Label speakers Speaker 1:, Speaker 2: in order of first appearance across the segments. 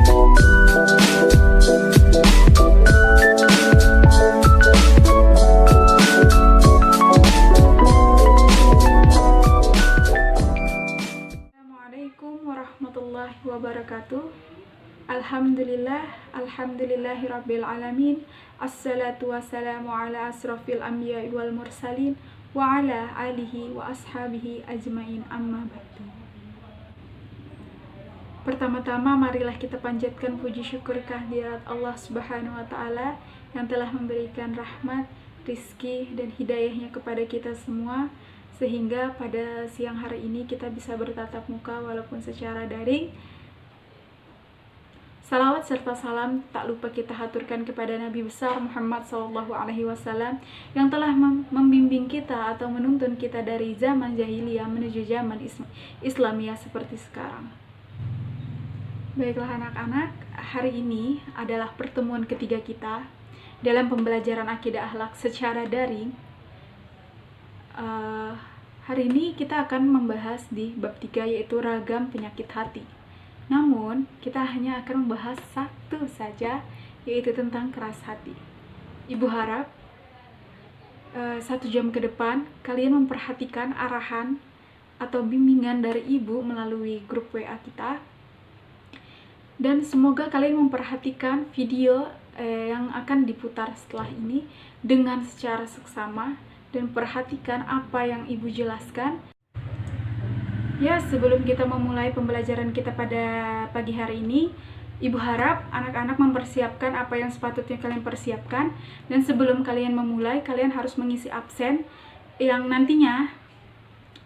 Speaker 1: Assalamualaikum warahmatullahi wabarakatuh. Alhamdulillahirabbil alamin. Assalatu wassalamu ala asrofil anbiya'i wal mursalin wa ala alihi wa ashabihi ajmain, amma ba'du. Pertama-tama marilah kita panjatkan puji syukur kehadirat Allah Subhanahu wa taala yang telah memberikan rahmat, rizki dan hidayahnya kepada kita semua, sehingga pada siang hari ini kita bisa bertatap muka walaupun secara daring. Salawat serta salam tak lupa kita haturkan kepada Nabi besar Muhammad SAW yang telah membimbing kita atau menuntun kita dari zaman jahiliyah menuju zaman Islamiyah seperti sekarang. Baiklah anak-anak, hari ini adalah pertemuan ketiga kita dalam pembelajaran akidah akhlak secara daring. Hari ini kita akan membahas di bab 3, yaitu ragam penyakit hati. Namun, kita hanya akan membahas satu saja, yaitu tentang keras hati. Ibu harap 1 jam ke depan kalian memperhatikan arahan atau bimbingan dari ibu melalui grup WA kita. Dan semoga kalian memperhatikan video yang akan diputar setelah ini dengan secara seksama dan perhatikan apa yang ibu jelaskan. Ya, sebelum kita memulai pembelajaran kita pada pagi hari ini, ibu harap anak-anak mempersiapkan apa yang sepatutnya kalian persiapkan. Dan sebelum kalian memulai, kalian harus mengisi absen yang nantinya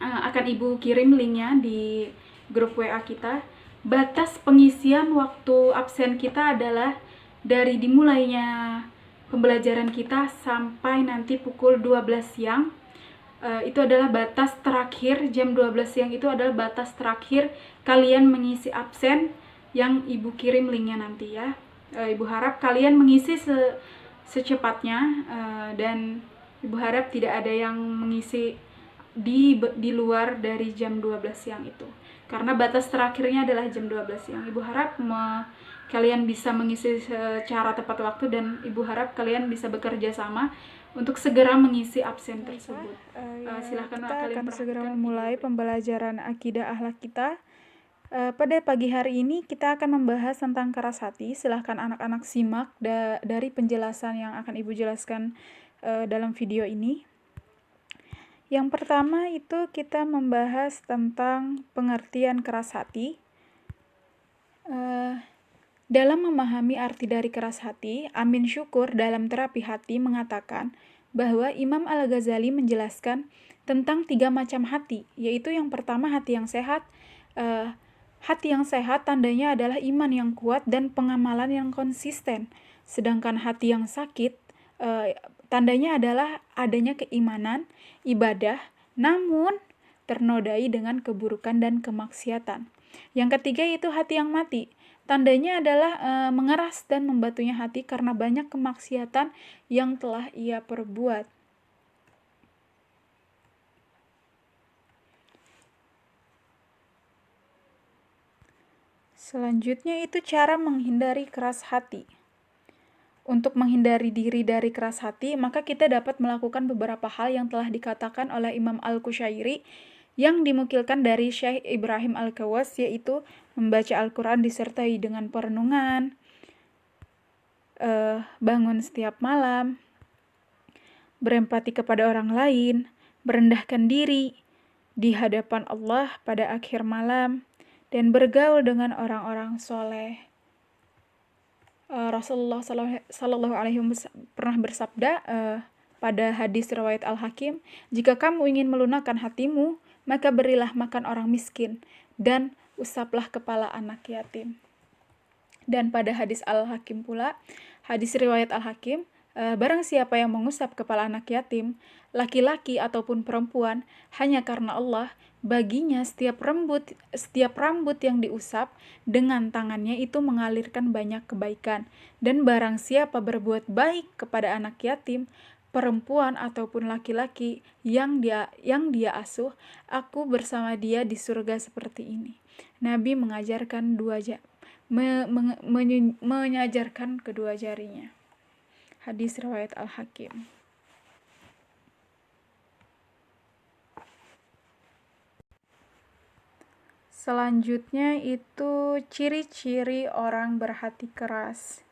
Speaker 1: akan ibu kirim linknya di grup WA kita. Batas pengisian waktu absen kita adalah dari dimulainya pembelajaran kita sampai nanti pukul 12 siang. Itu adalah batas terakhir, jam 12 siang itu adalah batas terakhir kalian mengisi absen yang ibu kirim linknya nanti ya. Ibu harap kalian mengisi secepatnya, dan ibu harap tidak ada yang mengisi di luar dari jam 12 siang itu, karena batas terakhirnya adalah jam 12 siang. Ibu harap kalian bisa mengisi secara tepat waktu, dan ibu harap kalian bisa bekerja sama untuk segera mengisi absen tersebut. Silahkan
Speaker 2: Kita
Speaker 1: kalian
Speaker 2: akan segera
Speaker 1: perhatikan
Speaker 2: memulai pembelajaran akidah akhlak kita. Pada pagi hari ini kita akan membahas tentang keras hati. Silahkan anak-anak simak dari penjelasan yang akan ibu jelaskan dalam video ini. Yang pertama itu kita membahas tentang pengertian keras hati. Dalam memahami arti dari keras hati, Amin Syukur dalam terapi hati mengatakan bahwa Imam Al-Ghazali menjelaskan tentang 3 macam hati, yaitu yang pertama hati yang sehat. Hati yang sehat tandanya adalah iman yang kuat dan pengamalan yang konsisten. Sedangkan hati yang sakit tandanya adalah adanya keimanan, ibadah, namun ternodai dengan keburukan dan kemaksiatan. Yang ketiga yaitu hati yang mati. Tandanya adalah mengeras dan membatunya hati karena banyak kemaksiatan yang telah ia perbuat. Selanjutnya itu cara menghindari keras hati. Untuk menghindari diri dari keras hati, maka kita dapat melakukan beberapa hal yang telah dikatakan oleh Imam Al-Qushairi yang dimukilkan dari Syekh Ibrahim Al-Kawas, yaitu membaca Al-Quran disertai dengan perenungan, bangun setiap malam, berempati kepada orang lain, merendahkan diri di hadapan Allah pada akhir malam, dan bergaul dengan orang-orang soleh. Rasulullah SAW pernah bersabda pada hadis riwayat Al-Hakim, jika kamu ingin melunakkan hatimu, maka berilah makan orang miskin dan usaplah kepala anak yatim. Dan pada hadis Al-Hakim pula, hadis riwayat Al-Hakim, barang siapa yang mengusap kepala anak yatim, laki-laki ataupun perempuan, hanya karena Allah, baginya setiap rambut yang diusap dengan tangannya itu mengalirkan banyak kebaikan. Dan barang siapa berbuat baik kepada anak yatim, perempuan ataupun laki-laki yang dia asuh, aku bersama dia di surga seperti ini. Nabi mengajarkan menyajarkan kedua jarinya. Hadis riwayat Al-Hakim. Selanjutnya itu ciri-ciri orang berhati keras.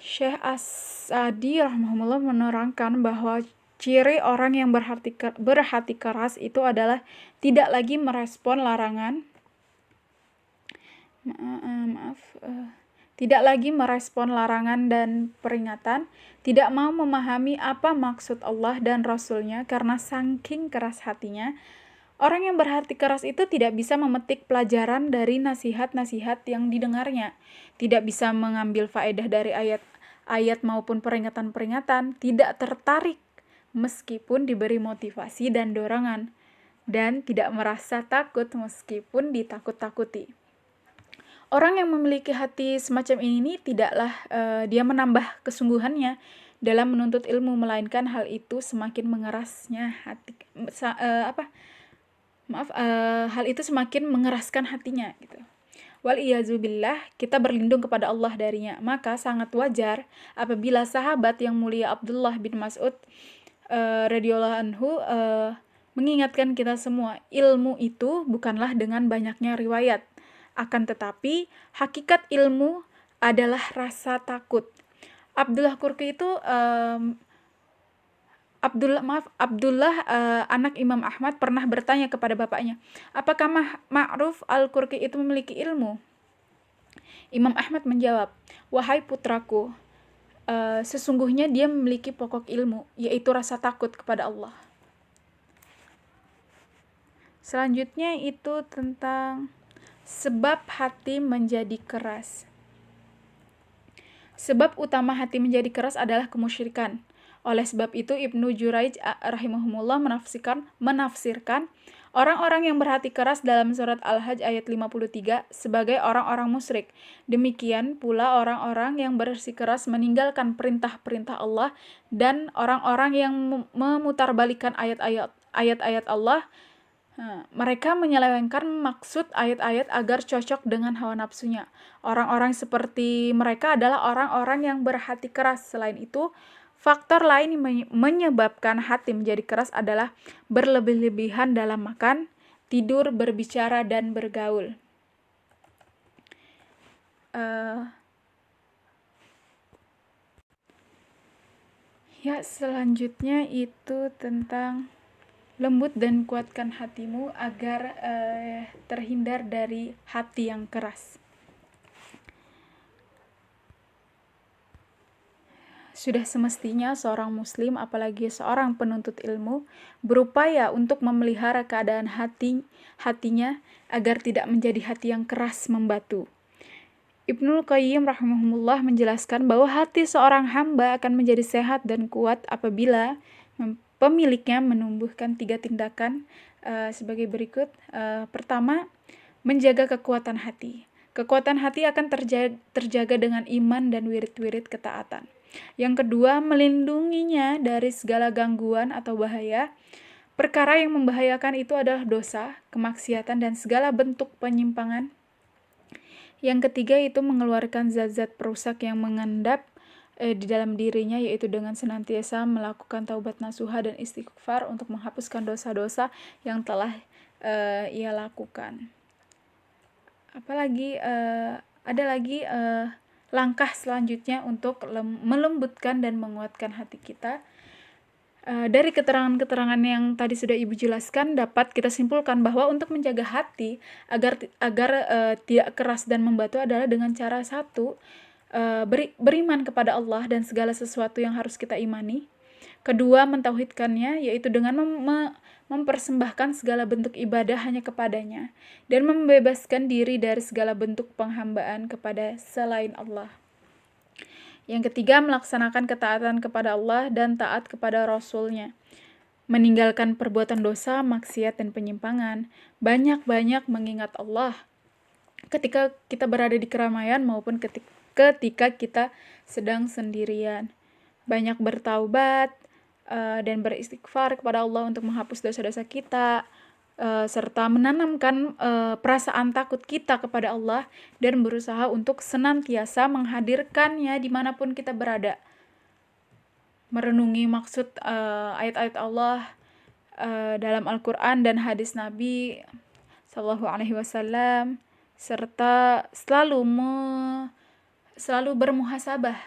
Speaker 2: Syekh As-Sa'di rahimahullah menerangkan bahwa ciri orang yang berhati keras itu adalah tidak lagi merespon larangan, tidak lagi merespon larangan dan peringatan, tidak mau memahami apa maksud Allah dan Rasul-Nya karena saking keras hatinya. Orang yang berhati keras itu tidak bisa memetik pelajaran dari nasihat-nasihat yang didengarnya, tidak bisa mengambil faedah dari ayat-ayat maupun peringatan-peringatan, tidak tertarik meskipun diberi motivasi dan dorongan, dan tidak merasa takut meskipun ditakut-takuti. Orang yang memiliki hati semacam ini tidaklah dia menambah kesungguhannya dalam menuntut ilmu, melainkan hal itu semakin mengerasnya hati, hal itu semakin mengeraskan hatinya gitu. Wal-iyazubillah, kita berlindung kepada Allah darinya. Maka sangat wajar apabila sahabat yang mulia Abdullah bin Mas'ud radhiyallahu anhu mengingatkan kita semua, ilmu itu bukanlah dengan banyaknya riwayat, akan tetapi hakikat ilmu adalah rasa takut. Abdullah Qurqi itu Abdullah anak Imam Ahmad pernah bertanya kepada bapaknya, apakah Ma'ruf al-Qurqi itu memiliki ilmu? Imam Ahmad menjawab, wahai putraku, sesungguhnya dia memiliki pokok ilmu, yaitu rasa takut kepada Allah. Selanjutnya itu tentang sebab hati menjadi keras. Sebab utama hati menjadi keras adalah kemusyrikan. Oleh sebab itu Ibnu Juraij rahimahumullah menafsirkan orang-orang yang berhati keras dalam surat Al-Hajj ayat 53 sebagai orang-orang musyrik. Demikian pula orang-orang yang bersikeras meninggalkan perintah-perintah Allah dan orang-orang yang memutarbalikkan ayat-ayat Allah. Mereka menyelewengkan maksud ayat-ayat agar cocok dengan hawa nafsunya. Orang-orang seperti mereka adalah orang-orang yang berhati keras. Selain itu, faktor lain yang menyebabkan hati menjadi keras adalah berlebih-lebihan dalam makan, tidur, berbicara, dan bergaul. Selanjutnya itu tentang lembut dan kuatkan hatimu agar terhindar dari hati yang keras. Sudah semestinya seorang muslim, apalagi seorang penuntut ilmu, berupaya untuk memelihara keadaan hatinya agar tidak menjadi hati yang keras membatu. Ibnul Qayyim rahimahullah menjelaskan bahwa hati seorang hamba akan menjadi sehat dan kuat apabila pemiliknya menumbuhkan 3 tindakan sebagai berikut. Pertama, menjaga kekuatan hati. Kekuatan hati akan terjaga dengan iman dan wirid-wirid ketaatan. Yang kedua, melindunginya dari segala gangguan atau bahaya. Perkara yang membahayakan itu adalah dosa, kemaksiatan, dan segala bentuk penyimpangan. Yang ketiga itu mengeluarkan zat-zat perusak yang mengendap di dalam dirinya, yaitu dengan senantiasa melakukan taubat nasuha dan istighfar untuk menghapuskan dosa-dosa yang telah ia lakukan. Apalagi ada lagi langkah selanjutnya untuk melembutkan dan menguatkan hati kita. Dari keterangan-keterangan yang tadi sudah Ibu jelaskan, dapat kita simpulkan bahwa untuk menjaga hati agar tidak keras dan membatu adalah dengan cara satu, beriman kepada Allah dan segala sesuatu yang harus kita imani. Kedua, mentauhidkannya, yaitu dengan mempersembahkan segala bentuk ibadah hanya kepadanya dan membebaskan diri dari segala bentuk penghambaan kepada selain Allah. Yang ketiga, melaksanakan ketaatan kepada Allah dan taat kepada Rasul-Nya. Meninggalkan perbuatan dosa, maksiat, dan penyimpangan. Banyak-banyak mengingat Allah ketika kita berada di keramaian maupun ketika kita sedang sendirian. Banyak bertaubat dan beristighfar kepada Allah untuk menghapus dosa-dosa kita. serta menanamkan perasaan takut kita kepada Allah dan berusaha untuk senantiasa menghadirkannya dimanapun kita berada. Merenungi maksud ayat-ayat Allah dalam Al-Quran dan hadis Nabi Sallallahu Alaihi Wasallam, serta selalu bermuhasabah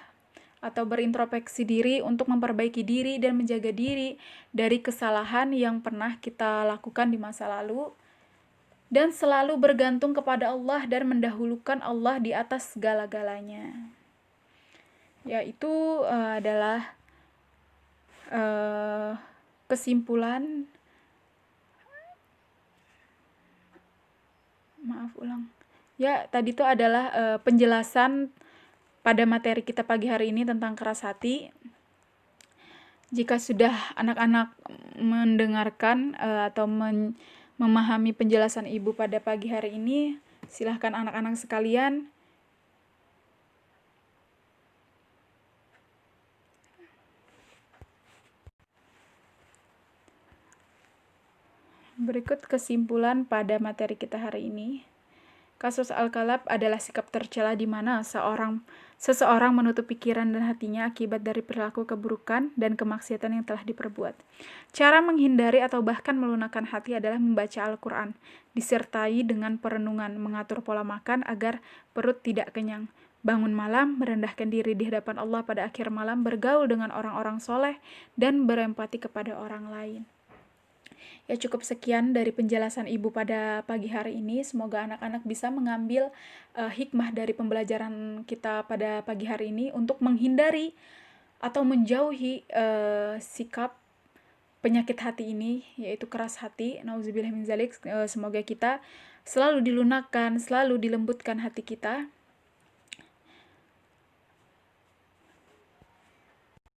Speaker 2: atau berintrospeksi diri untuk memperbaiki diri dan menjaga diri dari kesalahan yang pernah kita lakukan di masa lalu, dan selalu bergantung kepada Allah dan mendahulukan Allah di atas segala-galanya. Yaitu adalah kesimpulan tadi itu adalah penjelasan pada materi kita pagi hari ini tentang keras hati. Jika sudah anak-anak mendengarkan atau memahami penjelasan ibu pada pagi hari ini, silahkan anak-anak sekalian berikut kesimpulan pada materi kita hari ini. Kasus Al-Kalab adalah sikap tercela di mana seseorang menutup pikiran dan hatinya akibat dari perilaku keburukan dan kemaksiatan yang telah diperbuat. Cara menghindari atau bahkan melunakkan hati adalah membaca Al-Quran, disertai dengan perenungan, mengatur pola makan agar perut tidak kenyang, bangun malam, merendahkan diri di hadapan Allah pada akhir malam, bergaul dengan orang-orang soleh, dan berempati kepada orang lain. Ya, cukup sekian dari penjelasan ibu pada pagi hari ini. Semoga anak-anak bisa mengambil hikmah dari pembelajaran kita pada pagi hari ini untuk menghindari atau menjauhi sikap penyakit hati ini, yaitu keras hati. Nauzubillah min zalik. Semoga kita selalu dilunakkan, selalu dilembutkan hati kita